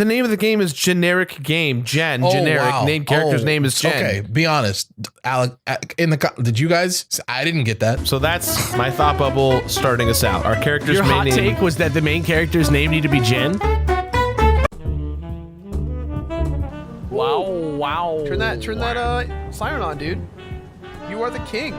the name of the game is Generic Game. Generic. Wow. Named character's name is Gen. Okay, be honest. Alec, did you guys? I didn't get that. So that's my thought bubble starting us out. Our character's Your main hot name. take was that the main character's name need to be Jen? Wow. Turn that siren on, dude. You are the king.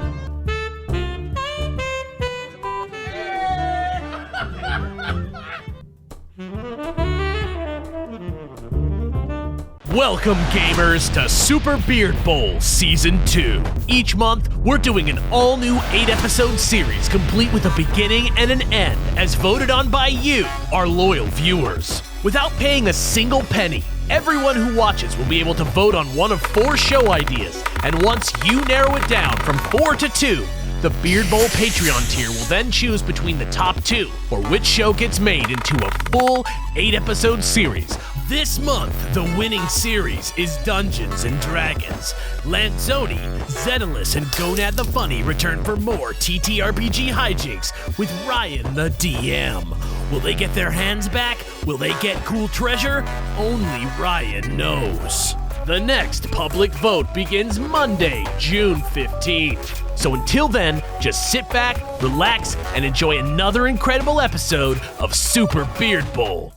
Welcome, gamers, to Super Beard Bowl Season 2. Each month, we're doing an all-new 8-episode series complete with a beginning and an end, as voted on by you, our loyal viewers. Without paying a single penny, everyone who watches will be able to vote on one of 4 show ideas, and once you narrow it down from 4 to 2, the Beard Bowl Patreon tier will then choose between the top 2 for which show gets made into a full 8-episode series. This month, the winning series is Dungeons & Dragons. Lanzoni, Zedalus, and Gonad the Funny return for more TTRPG hijinks with Ryan the DM. Will they get their hands back? Will they get cool treasure? Only Ryan knows. The next public vote begins Monday, June 15th. So until then, just sit back, relax, and enjoy another incredible episode of Super Beard Bowl.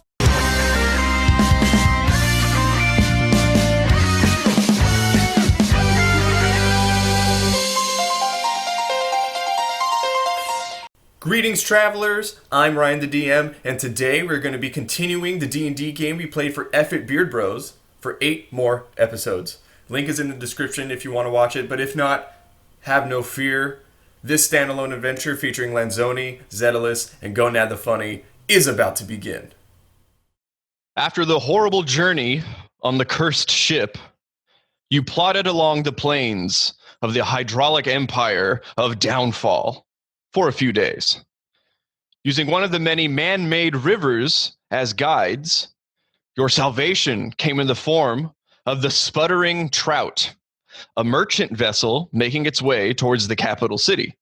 Greetings, travelers. I'm Ryan the DM, and today we're going to be continuing the D&D game we played for F It Beard Bros for 8 more episodes. Link is in the description if you want to watch it, but if not, have no fear. This standalone adventure featuring Lanzoni, Zedalus, and Gonad the Funny is about to begin. After the horrible journey on the cursed ship, you plodded along the plains of the hydraulic empire of Downfall for a few days. Using one of the many man-made rivers as guides, your salvation came in the form of the Sputtering Trout, a merchant vessel making its way towards the capital city.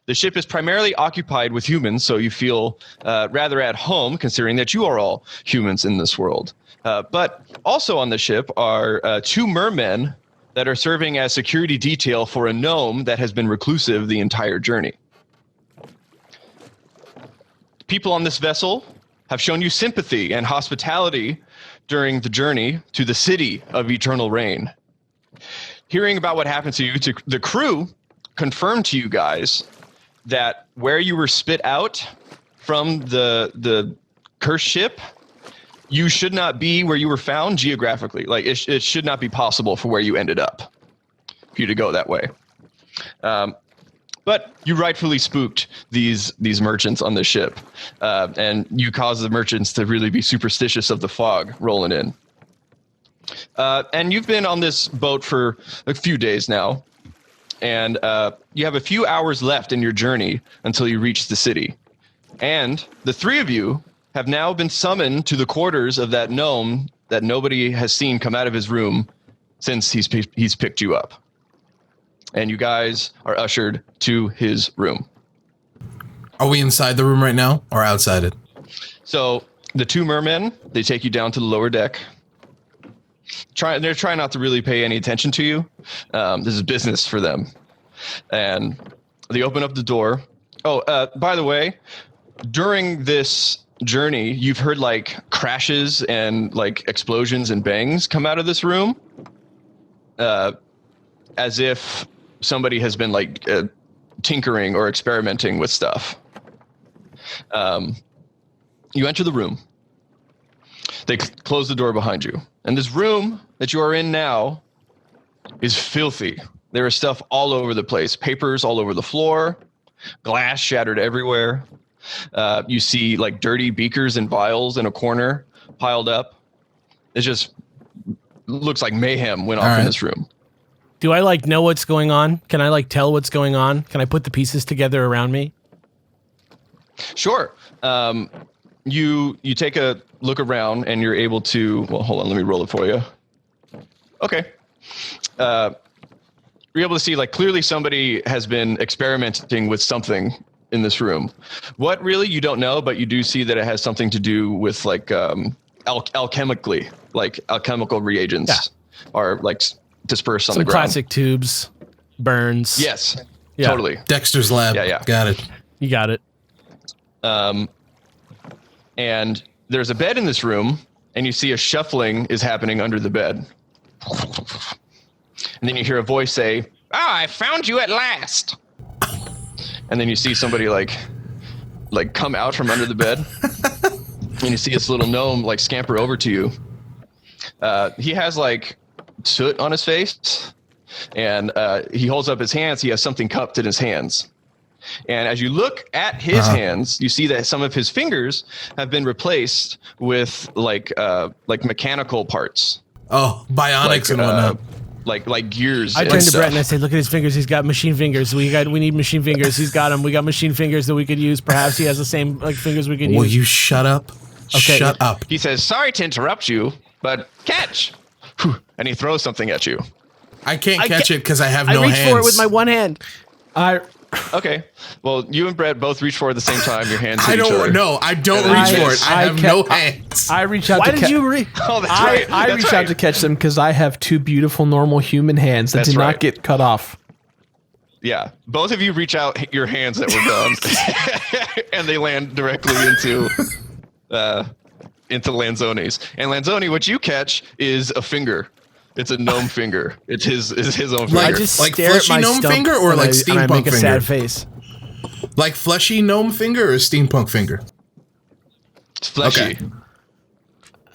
The ship is primarily occupied with humans, so you feel rather at home, considering that you are all humans in this world. But also on the ship are 2 mermen that are serving as security detail for a gnome that has been reclusive the entire journey. People on this vessel have shown you sympathy and hospitality during the journey to the city of Eternal Rain. Hearing about what happened to you, the crew confirmed to you guys that where you were spit out from the cursed ship, you should not be where you were found geographically. Like, it should not be possible for where you ended up for you to go that way. But you rightfully spooked these merchants on the ship, and you caused the merchants to really be superstitious of the fog rolling in. And you've been on this boat for a few days now, and you have a few hours left in your journey until you reach the city. And the 3 of you have now been summoned to the quarters of that gnome that nobody has seen come out of his room since he's picked you up. And you guys are ushered to his room. Are we inside the room right now or outside it? So the 2 mermen, they take you down to the lower deck. They're trying not to really pay any attention to you. This is business for them. And they open up the door. Oh, by the way, during this journey, you've heard like crashes and like explosions and bangs come out of this room, as if somebody has been like tinkering or experimenting with stuff. You enter the room. They close the door behind you, and this room that you are in now is filthy. There is stuff all over the place, papers all over the floor, glass shattered everywhere. You see like dirty beakers and vials in a corner piled up. It just looks like mayhem went off in this room. Do I like know what's going on? Can I like tell what's going on? Can I put the pieces together around me? Sure. You take a look around and you're able to, well, hold on, let me roll it for you. Okay. You're able to see like clearly somebody has been experimenting with something in this room. What really, you don't know, but you do see that it has something to do with like alchemically, like alchemical reagents are like dispersed on Some the ground. classic tubes, burns. Yes, Yeah. totally. Dexter's lab. Yeah. Got it. You got it. And there's a bed in this room, and you see a shuffling is happening under the bed. And then you hear a voice say, I found you at last. And then you see somebody like come out from under the bed. And you see this little gnome like scamper over to you. He has like soot on his face, and he holds up his hands. He has something cupped in his hands. And as you look at his hands, you see that some of his fingers have been replaced with like mechanical parts, Bionics and whatnot. like gears. I and turn to stuff. Brett and I say, "Look at his fingers. He's got machine fingers. We need machine fingers. He's got them. We got machine fingers that we could use. Perhaps he has the same like fingers we could use." Will you shut up? Okay. Shut up. He says, "Sorry to interrupt you, but catch!" Whew. And he throws something at you. I can't catch it because I have I no reach hands. for it with my one hand. Okay. Well, you and Brett both reach for it at the same time. Your hands hit I each other. don't know. I don't And reach then for he it. says, I have no hands. I reach out Why to did catch. you reach? Oh, that's right. I That's reach right. out to catch them because I have two beautiful, normal human hands that That's did right. not get cut off. Yeah, both of you reach out your hands that were gone, and they land directly into Lanzoni's. And Lanzoni, what you catch is a finger. It's a gnome finger. It's his own finger. I just Like stare at fleshy my gnome stump finger or and like and I steampunk make a finger? sad face. Like fleshy gnome finger or steampunk finger? It's fleshy. Okay.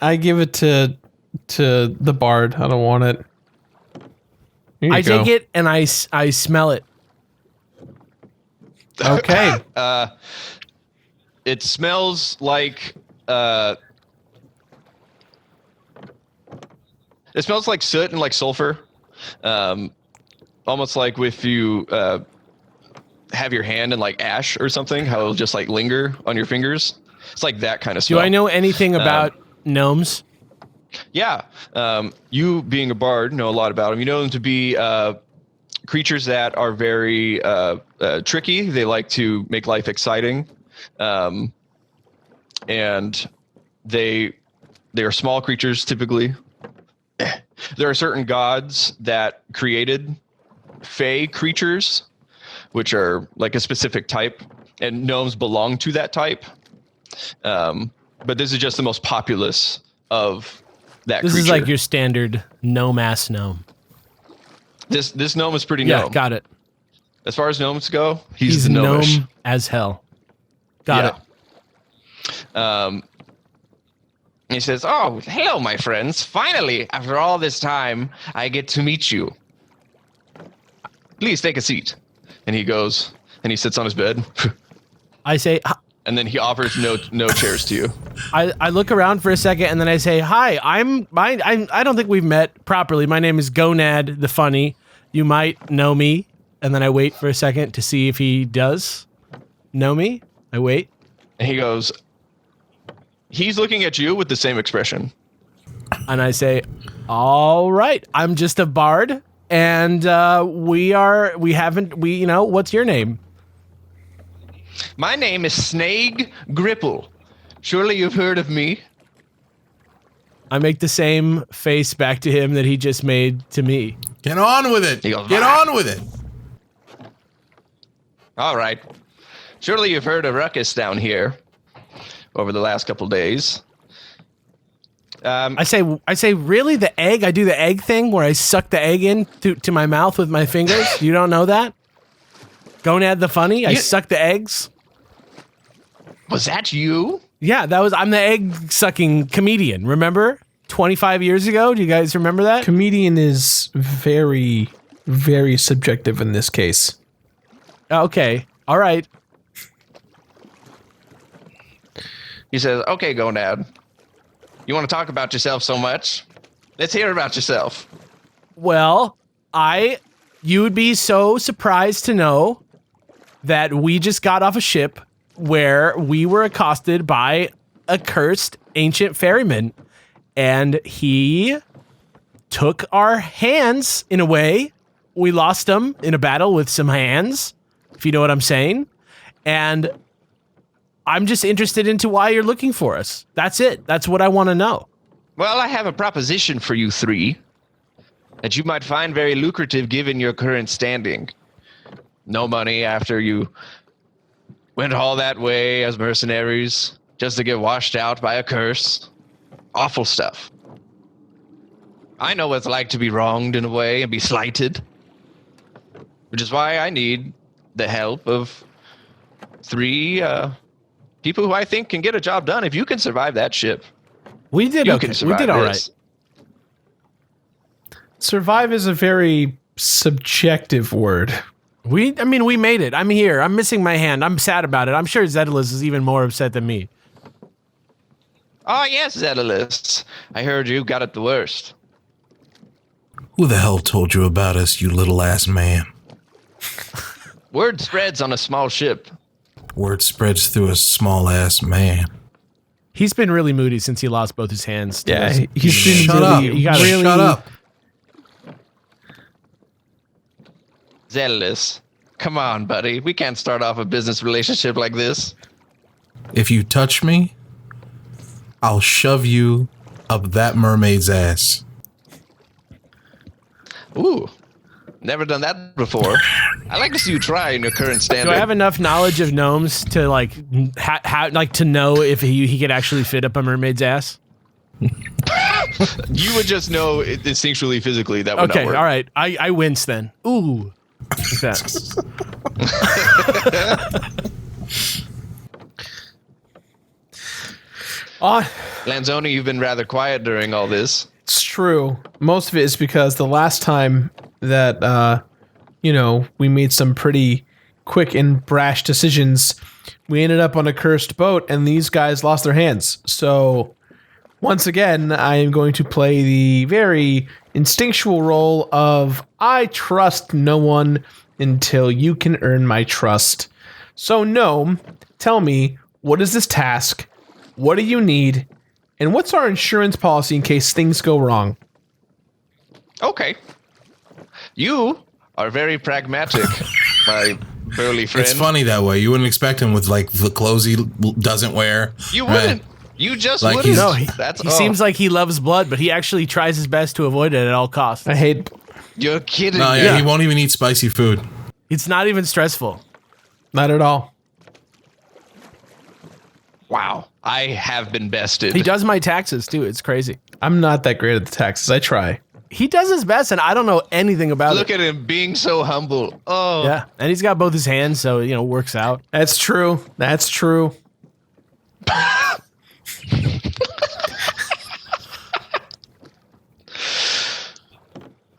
I give it to the bard. I don't want it. Here you I go. take it and I smell it. Okay. It smells like it smells like soot and like sulfur. Almost like if you have your hand in like ash or something, how it'll just like linger on your fingers. It's like that kind of Do smell. I know anything about gnomes? Yeah. You being a bard know a lot about them. You know them to be creatures that are very tricky. They like to make life exciting. And they are small creatures typically. There are certain gods that created fey creatures, which are like a specific type, and gnomes belong to that type. But this is just the most populous of that This creature. is like your standard gnome-ass gnome. This gnome is pretty Yeah, gnome. got it. As far as gnomes go, he's He's the gnomish. gnome as hell. Got it. He says, "Oh, hello, my friends. Finally, after all this time, I get to meet you. Please take a seat." And he goes and he sits on his bed, I say, and then he offers no chairs to you. I look around for a second and then I say, "Hi, I don't think we've met properly. My name is Gonad the Funny. You might know me." And then I wait for a second to see if he does know me. I wait. And he goes, he's looking at you with the same expression. And I say, "All right, I'm just a bard, and what's your name?" My name is Snag Gripple. Surely you've heard of me. I make the same face back to him that he just made to me. Get on with it. He goes, Get "Ah." on with it. All right. Surely you've heard of ruckus down here over the last couple days. I say, really? The egg? I do the egg thing where I suck the egg in to my mouth with my fingers? You don't know that? Gonad the Funny? I suck the eggs? Was that you? Yeah, I'm the egg sucking comedian, remember? 25 years ago? Do you guys remember that? Comedian is very, very subjective in this case. Okay. All right. He says, "Okay, Gonad. You want to talk about yourself so much? Let's hear about yourself." Well, you would be so surprised to know that we just got off a ship where we were accosted by a cursed ancient ferryman, and he took our hands in a way. We lost them in a battle with some hands, if you know what I'm saying. And I'm just interested into why you're looking for us. That's it. That's what I want to know. Well, I have a proposition for you three that you might find very lucrative given your current standing. No money after you went all that way as mercenaries just to get washed out by a curse. Awful stuff. I know what it's like to be wronged in a way and be slighted, which is why I need the help of three people who I think can get a job done. If you can survive that ship, We did you okay. can survive We did all this. right. Survive is a very subjective word. We made it. I'm here. I'm missing my hand. I'm sad about it. I'm sure Zedalus is even more upset than me. Oh, yes, Zedalus. I heard you got it the worst. Who the hell told you about us, you little ass man? Word spreads on a small ship. Word spreads through a small ass man. He's been really moody since he lost both his hands. Yeah, Those- he's been Shut up. really, You gotta- really. Shut up. Zedalus, come on, buddy. We can't start off a business relationship like this. If you touch me, I'll shove you up that mermaid's ass. Ooh, never done that before. I like to see you try in your current standing. Do I have enough knowledge of gnomes to like to know if he could actually fit up a mermaid's ass? You would just know it instinctually, physically that would Okay, not work. all right. I wince then. Ooh. Like that. Lanzoni, you've been rather quiet during all this. It's true. Most of it is because the last time that, we made some pretty quick and brash decisions, we ended up on a cursed boat and these guys lost their hands. So, once again, I am going to play the very instinctual role of I trust no one until you can earn my trust. So, Gnome, tell me, what is this task? What do you need? And what's our insurance policy in case things go wrong? Okay. You are very pragmatic, my burly friend. It's funny that way. You wouldn't expect him with like the clothes he doesn't wear. You Right. wouldn't. You just Like wouldn't. he's- No, he seems like he loves blood, but he actually tries his best to avoid it at all costs. I hate. You're kidding No, me. yeah, he won't even eat spicy food. It's not even stressful. Not at all. Wow. I have been bested. He does my taxes too. It's crazy. I'm not that great at the taxes. I try. He does his best, and I don't know anything about Look it. at him being so humble. Oh. Yeah, and he's got both his hands, so it works out. That's true. That's true.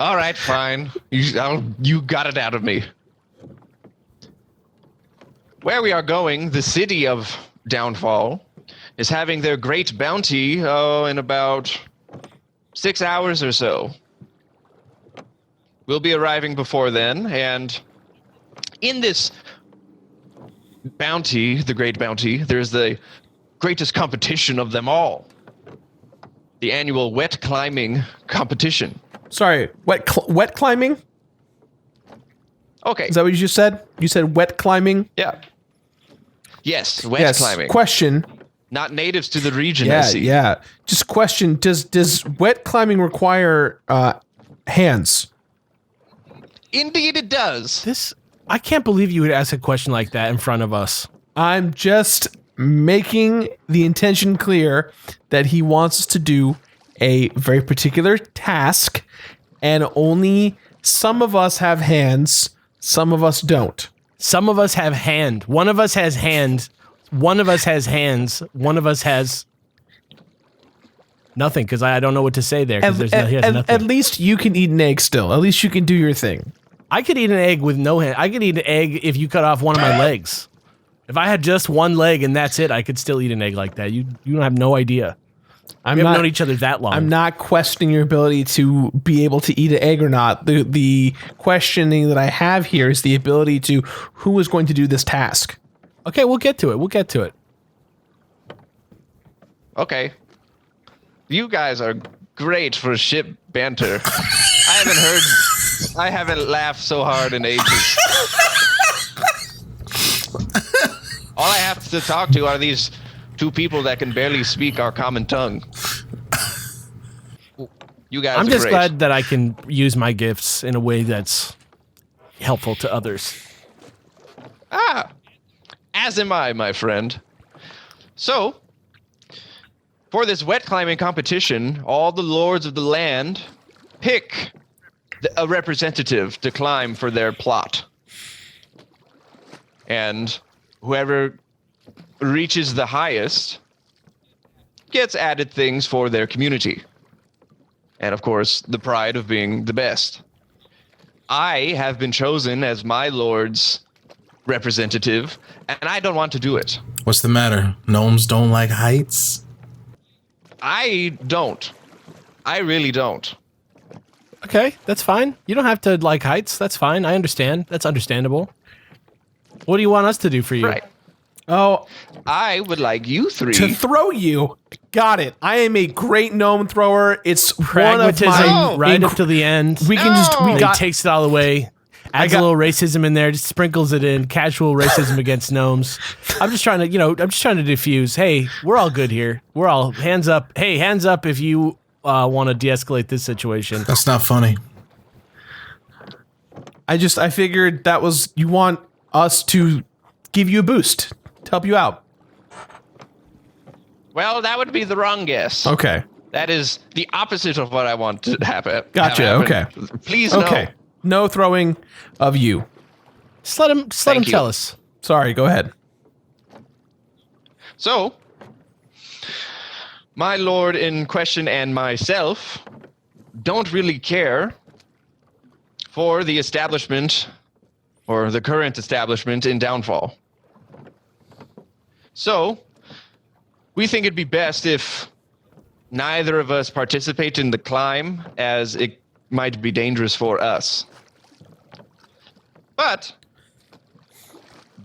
All right, fine. You got it out of me. Where we are going, the city of Downfall is having their great bounty in about 6 hours or so. We'll be arriving before then, and in this bounty, the great bounty, there's the greatest competition of them all. The annual wet climbing competition. Sorry. Wet climbing? Okay. Is that what you just said? You said wet climbing? Yeah. Yes, wet Yes. climbing. Question. Not natives to the region, I Yeah, see. yeah. Just question. Does wet climbing require hands? Indeed it does. I can't believe you would ask a question like that in front of us. I'm just making the intention clear that he wants us to do a very particular task, and only some of us have hands, some of us don't. Some of us have hand. One of us has hand. One of us has hands. One of us has nothing, because I don't know what to say there. 'Cause he has nothing. At least you can eat an egg still. At least you can do your thing. I could eat an egg with no hand. I could eat an egg if you cut off one of my legs. If I had just one leg and that's it, I could still eat an egg like that. You don't have no idea. I'm We haven't not known each other that long. I'm not questioning your ability to be able to eat an egg or not. The questioning that I have here is the ability to who is going to do this task. Okay, we'll get to it. We'll get to it. Okay. You guys are great for ship banter. I haven't laughed so hard in ages. All I have to talk to are these two people that can barely speak our common tongue. You guys I'm are just great. glad that I can use my gifts in a way that's helpful to others. As am I, my friend. So, for this wet climbing competition, all the lords of the land pick a representative to climb for their plot. And whoever reaches the highest gets added things for their community. And of course, the pride of being the best. I have been chosen as my lord's representative, and I don't want to do it. What's the matter? Gnomes don't like heights? I don't. I really don't. Okay, that's fine. You don't have to like heights. That's fine. I understand. That's understandable. What do you want us to do for you? Right. Oh, I would like you three. to throw you. Got it. I am a great gnome thrower. It's Pragmatism, one of my right up to the end. We can just we He got takes it all away. Adds a little racism in there, just sprinkles it in. Casual racism against gnomes. I'm just trying to diffuse. Hey, we're all good here. We're all hands up. Hey, hands up if you want to de-escalate this situation. That's not funny. I figured that was you want us to give you a boost to help you out. Well, that would be the wrong guess. Okay. That is the opposite of what I want to happen. Gotcha, happen. okay. Please no. Okay. No throwing of you. Just let him Thank you. tell us. Sorry, go ahead. So, my lord in question and myself don't really care for the establishment or the current establishment in Downfall. So, we think it'd be best if neither of us participate in the climb, as it might be dangerous for us. But,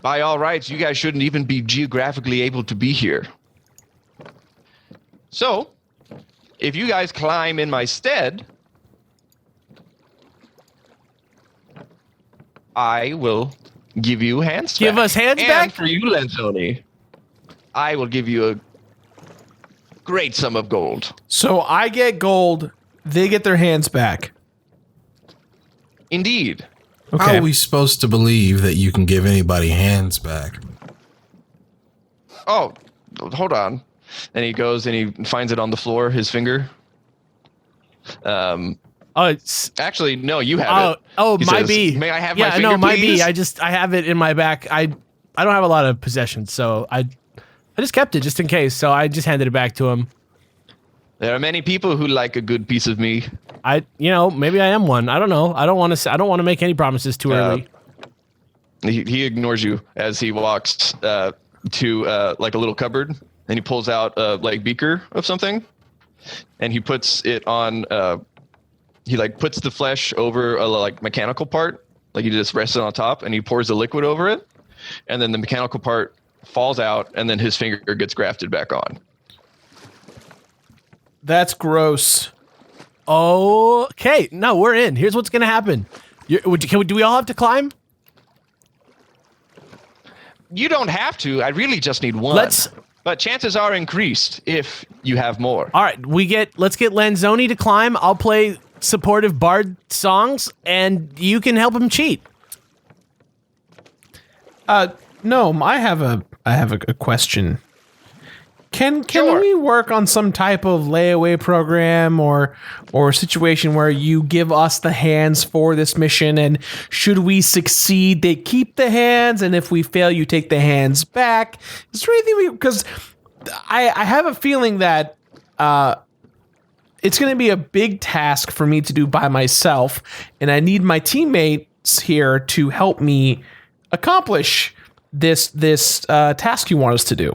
by all rights, you guys shouldn't even be geographically able to be here. So, if you guys climb in my stead, I will give you hands Give back. us hands and back? for you, Lenzoni, I will give you a great sum of gold. So I get gold, they get their hands back. Indeed. How Okay. are we supposed to believe that you can give anybody hands back? Oh, hold on. And he goes and he finds it on the floor, his finger. Oh, it's Actually, no, you have it. oh, He my says, B. May I have my yeah, finger, no, my please? B. I have it in my back. I don't have a lot of possessions, so I just kept it just in case. So I just handed it back to him. There are many people who like a good piece of me. Maybe I am one. I don't know. I don't want to make any promises too early. He ignores you as he walks to like a little cupboard, and he pulls out a like beaker of something, and he puts it on. He like puts the flesh over a like mechanical part, like he just rests it on top, and he pours the liquid over it, and then the mechanical part falls out, and then his finger gets grafted back on. That's gross. Okay, no, we're in. Here's what's gonna happen. Do we all have to climb? You don't have to. I really just need one. But chances are increased if you have more. All right, let's get Lanzoni to climb. I'll play supportive bard songs, and you can help him cheat. No, I have a question. Can Sure. we work on some type of layaway program or situation where you give us the hands for this mission, and should we succeed, they keep the hands, and if we fail, you take the hands back? Is there anything because I have a feeling that it's going to be a big task for me to do by myself, and I need my teammates here to help me accomplish this task you want us to do.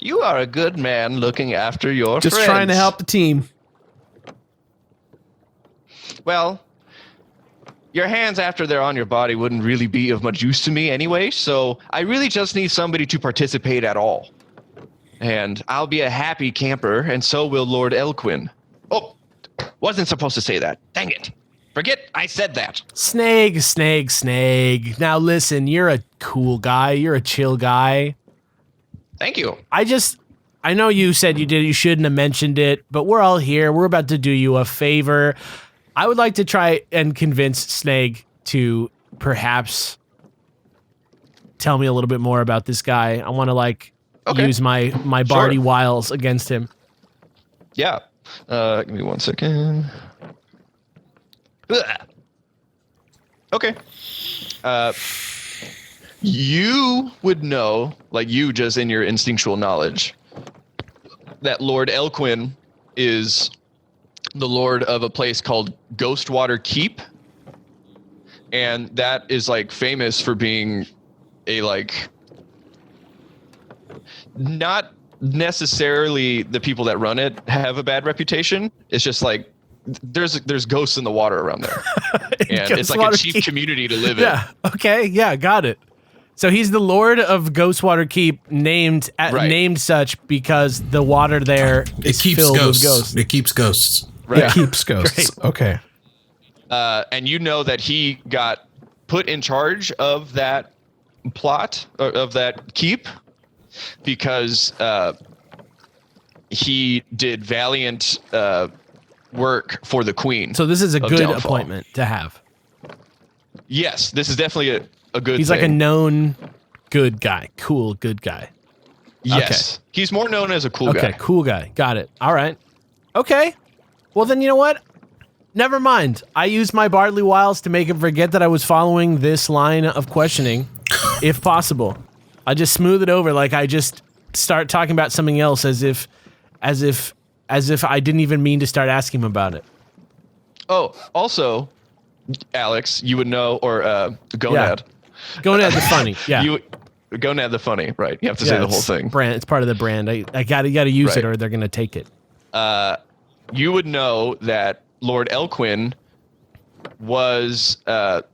You are a good man looking after your Just friends. trying to help the team. Well, your hands after they're on your body wouldn't really be of much use to me anyway, so I really just need somebody to participate at all. And I'll be a happy camper, and so will Lord Elquin. Oh, wasn't supposed to say that. Dang it. Forget I said that. Snag. Now listen, you're a cool guy. You're a chill guy. Thank you. I know you said you shouldn't have mentioned it, but we're all here. We're about to do you a favor. I would like to try and convince Snag to perhaps tell me a little bit more about this guy. I want to use my bardy wiles against him. Yeah. Give me 1 second. Okay. You would know, like you just in your instinctual knowledge, that Lord Elquin is the lord of a place called Ghostwater Keep. And that is like famous for being a not necessarily the people that run it have a bad reputation. It's just like there's ghosts in the water around there. And it's like a cheap community to live in. Yeah. Okay. Yeah. Got it. So he's the lord of Ghostwater Keep, named such because the water there is filled with ghosts. It keeps ghosts. Right. It keeps ghosts. Great. Okay. And you know that he got put in charge of that plot, of that keep, because he did valiant work for the queen. So this is a good Downfall. appointment to have. Yes, this is definitely a good He's thing. like a known good guy. Cool good guy. Yes. Okay. He's more known as a cool guy. Okay, cool guy. Got it. All right. Okay. Well, then you know what? Never mind. I used my Bartley Wiles to make him forget that I was following this line of questioning, if possible. I just smooth it over, like I just start talking about something else as if I didn't even mean to start asking him about it. Oh, also, Alex, you would know, or Gonad. Yeah. Gonad the funny. Yeah. Gonad the funny, right? You have to say the whole thing. Brand. It's part of the brand. I gotta use it, or they're gonna take it. You would know that Lord Elquin was the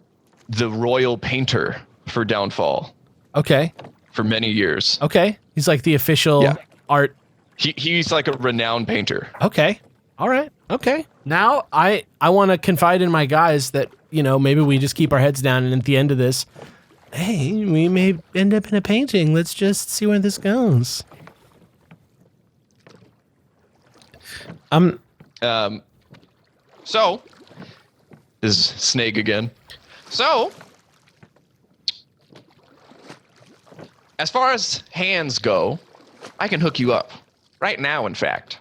royal painter for Downfall. Okay. For many years. Okay. He's like the official art. He's like a renowned painter. Okay. All right. Okay. Now I want to confide in my guys that, maybe we just keep our heads down, and at the end of this, hey, we may end up in a painting. Let's just see where this goes. So is Snake again. So as far as hands go, I can hook you up right now, in fact.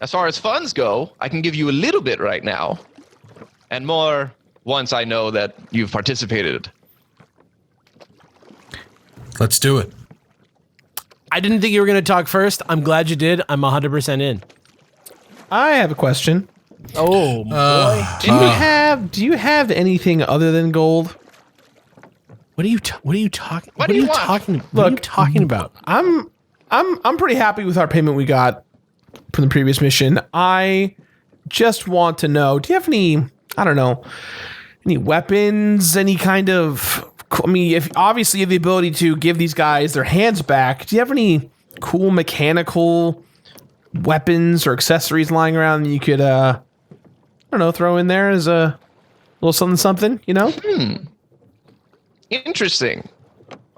As far as funds go, I can give you a little bit right now, and more once I know that you've participated. Let's do it. I didn't think you were going to talk first. I'm glad you did. I'm 100% in. I have a question. Oh, boy. Do you have anything other than gold? What are you talking about? I'm pretty happy with our payment we got from the previous mission. I just want to know, do you have any weapons, any kind of, if obviously you have the ability to give these guys their hands back, do you have any cool mechanical weapons or accessories lying around that you could, throw in there as a little something, Interesting.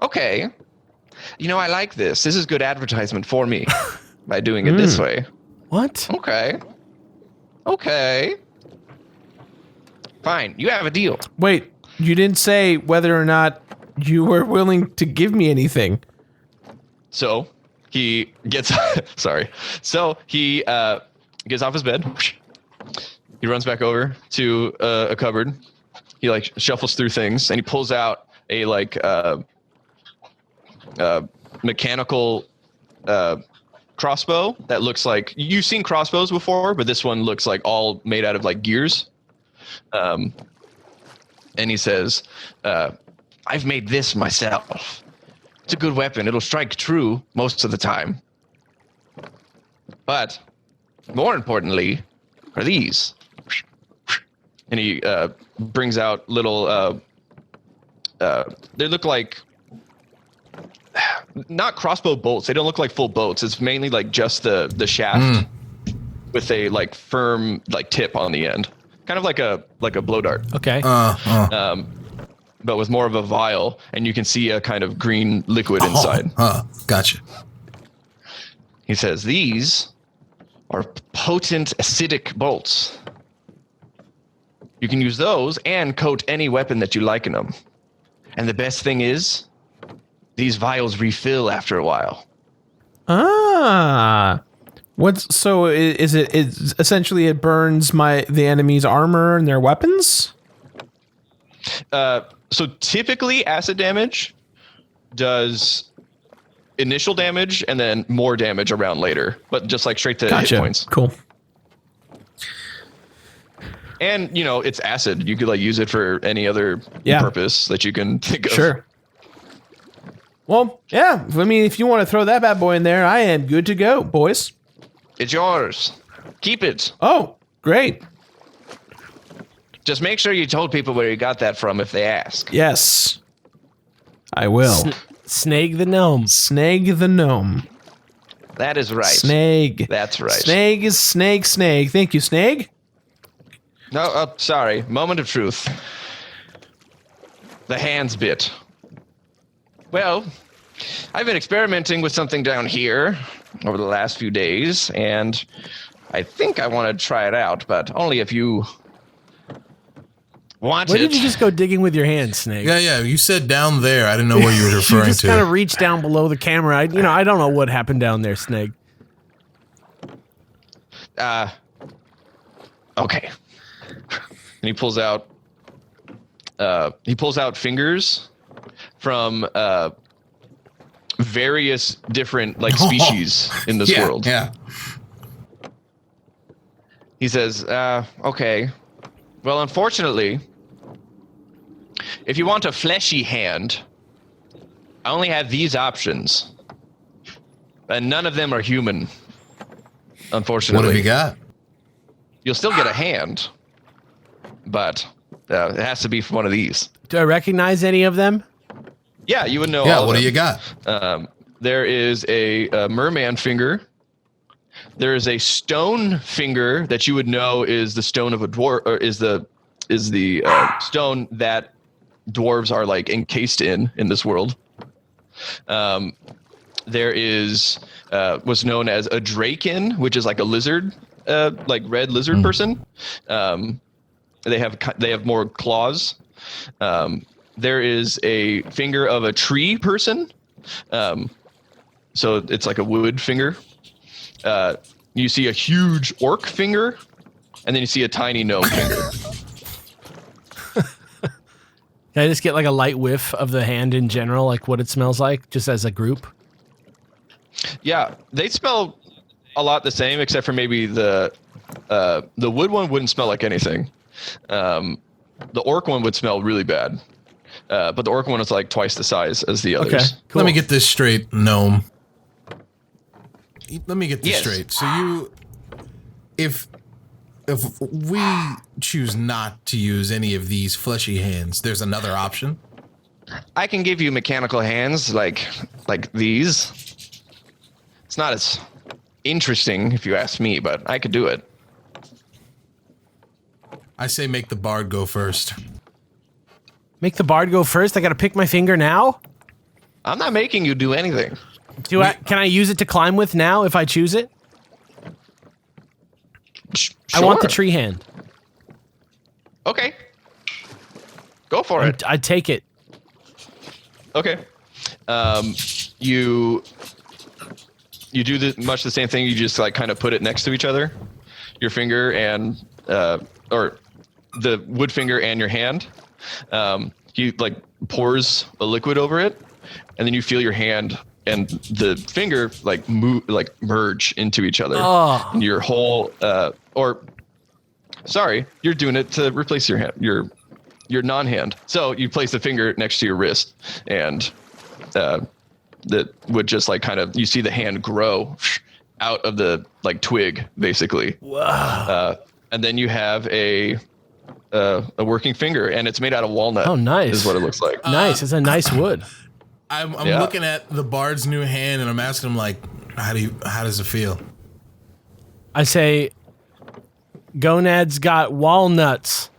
Okay. I like this. This is good advertisement for me by doing it this way. What? Okay. Fine. You have a deal. Wait, you didn't say whether or not you were willing to give me anything. So he gets sorry. So he gets off his bed. He runs back over to a cupboard. He shuffles through things, and he pulls out a mechanical crossbow that looks like, you've seen crossbows before, but this one looks like all made out of gears. And he says, I've made this myself. It's a good weapon. It'll strike true most of the time. But more importantly are these. And he brings out little, they look like, not crossbow bolts. They don't look like full bolts. It's mainly just the shaft with a firm tip on the end, kind of like a blow dart. Okay. but with more of a vial, and you can see a kind of green liquid inside. Gotcha. He says, these are potent acidic bolts. You can use those and coat any weapon that you like in them. And the best thing is, these vials refill after a while. Is it essentially it burns the enemy's armor and their weapons? So typically acid damage does initial damage and then more damage around later, but just like straight to hit points. Cool. And it's acid. You could like use it for any other purpose that you can think of. Sure. Well, yeah. I mean, if you want to throw that bad boy in there, I am good to go, boys. It's yours. Keep it. Oh, great. Just make sure you told people where you got that from if they ask. Yes, I will. Snag the gnome. Snag the gnome. That is right. Snag. That's right. Snag is snag. Thank you, Snag. No, sorry. Moment of truth. The hands bit. Well, I've been experimenting with something down here over the last few days, and I think I want to try it out, but only if you want Where it. did you just go digging with your hands, Snake? Yeah. You said down there. I didn't know what you were referring You just to. kind of reached down below the camera. I don't know what happened down there, Snake. Okay. And he pulls out fingers from various different species in this world. Yeah. He says, okay. Well, unfortunately, if you want a fleshy hand, I only have these options. And none of them are human, unfortunately. What have you got? You'll still get a hand, but it has to be from one of these. Do I recognize any of them? Yeah, you would know. Yeah, all what of do them. you got? There is a merman finger. There is a stone finger that you would know is the stone of a dwarf, or is the stone that dwarves are like encased in this world. There is what's known as a draken, which is like a lizard, like red lizard person. They have more claws. There is a finger of a tree person. So it's like a wood finger. You see a huge orc finger, and then you see a tiny gnome finger. Can I just get like a light whiff of the hand in general, like what it smells like, just as a group? Yeah, they smell a lot the same, except for maybe the wood one wouldn't smell like anything. The orc one would smell really bad. But the orc one is like twice the size as the others. Okay, cool. Let me get this straight, gnome. Let me get this Yes. straight. So if we choose not to use any of these fleshy hands, there's another option? I can give you mechanical hands like these. It's not as interesting if you ask me, but I could do it. I say make the bard go first. Make the bard go first? I gotta pick my finger now? I'm not making you do anything. Can I use it to climb with now if I choose it? Sure. I want the tree hand. Okay. Go for it. I take it. Okay. You do much the same thing. You just like kind of put it next to each other, your finger and or the wood finger and your hand. He like pours a liquid over it, and then you feel your hand and the finger like merge into each other. Oh. And your whole you're doing it to replace your hand, your non-hand. So you place the finger next to your wrist, and that would just like kind of, you see the hand grow out of the like twig, basically. Wow. And then you have a working finger, and it's made out of walnut. Oh, nice. Is what it looks like. Nice. It's a nice wood. I'm Yeah. looking at the bard's new hand, and I'm asking him like, how does it feel? I say, Gonad's got walnuts.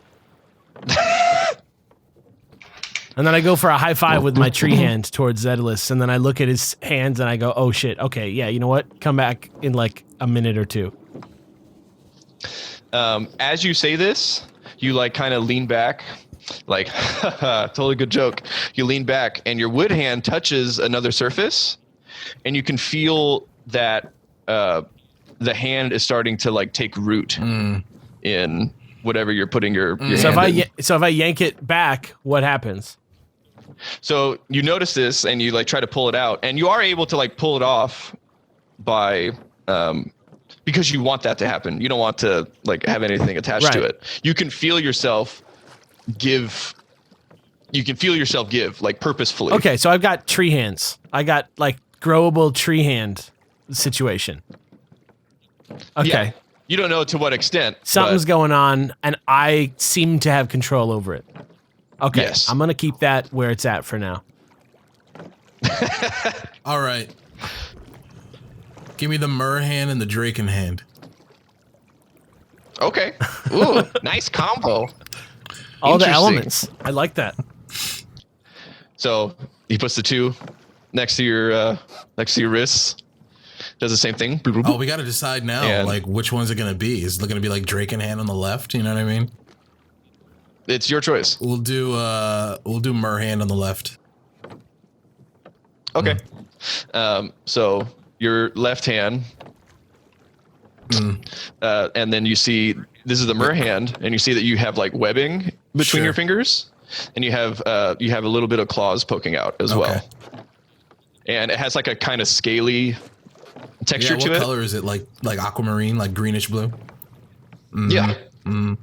And then I go for a high five with my tree hand towards Zedalus, and then I look at his hands and I go, oh shit, okay, yeah, you know what? Come back in like a minute or two. As you say this, you like kind of lean back, like, totally good joke. You lean back and your wood hand touches another surface, and you can feel that the hand is starting to like take root in whatever you're putting your So hand in. if I yank it back, what happens? So you notice this and you like try to pull it out, and you are able to like pull it off by because you want that to happen. You don't want to like have anything attached to Right. it. You can feel yourself give. You can feel yourself give like purposefully. Okay, so I've got tree hands. I got like growable tree hand situation. Okay. Yeah. You don't know to what extent. Something's but going on, and I seem to have control over it. Okay, Yes. I'm going to keep that where it's at for now. All right. Give me the Myrrh hand and the Draken hand. Okay. Ooh, nice combo. All the Interesting. elements. I like that. So he puts the two next to your wrists. Does the same thing. Oh, we got to decide now, And- like, which one's it going to be? Is it going to be like Draken hand on the left? You know what I mean? It's your choice. We'll do Myrrh hand on the left. Okay. So your left hand, and then you see this is the Myrrh hand, and you see that you have like webbing between Sure. your fingers, and you have a little bit of claws poking out as well, and it has like a kind of scaly texture Yeah, to what it. color is it? Like aquamarine, like greenish blue? Yeah. And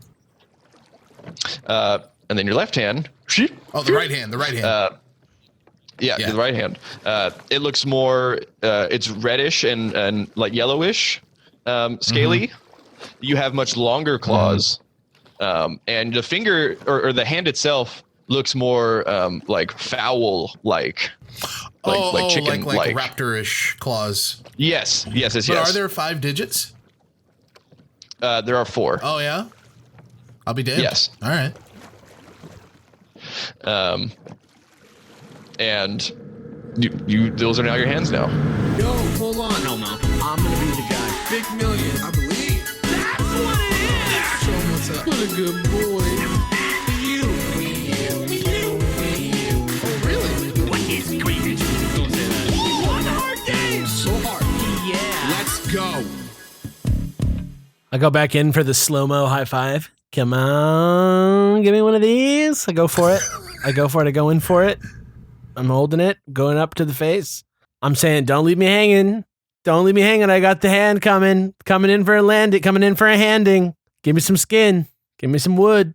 then your left hand. Oh, the right hand. The right hand. Yeah, Yeah. the right hand. It looks more. It's reddish and like yellowish, scaly. You have much longer claws, and the finger or the hand itself looks more like fowl like. Like chicken like raptorish claws. Yes. But are there 5 digits? There are 4. Oh yeah. I'll be damned. Yes. All right. And you those are now your hands now. Yo, hold on. No, I'm gonna be the guy. Big million, I believe. That's what it is. Show him what's up. What a good boy. You. Oh, really? What is crazy? Don't say that. You won the hard game. So hard. Yeah. Let's go. I go back in for the slow-mo high five. Come on, give me one of these. I go for it. I go in for it. I'm holding it, going up to the face. I'm saying, don't leave me hanging. Don't leave me hanging. I got the hand coming in for a landing, coming in for a handing. Give me some skin. Give me some wood.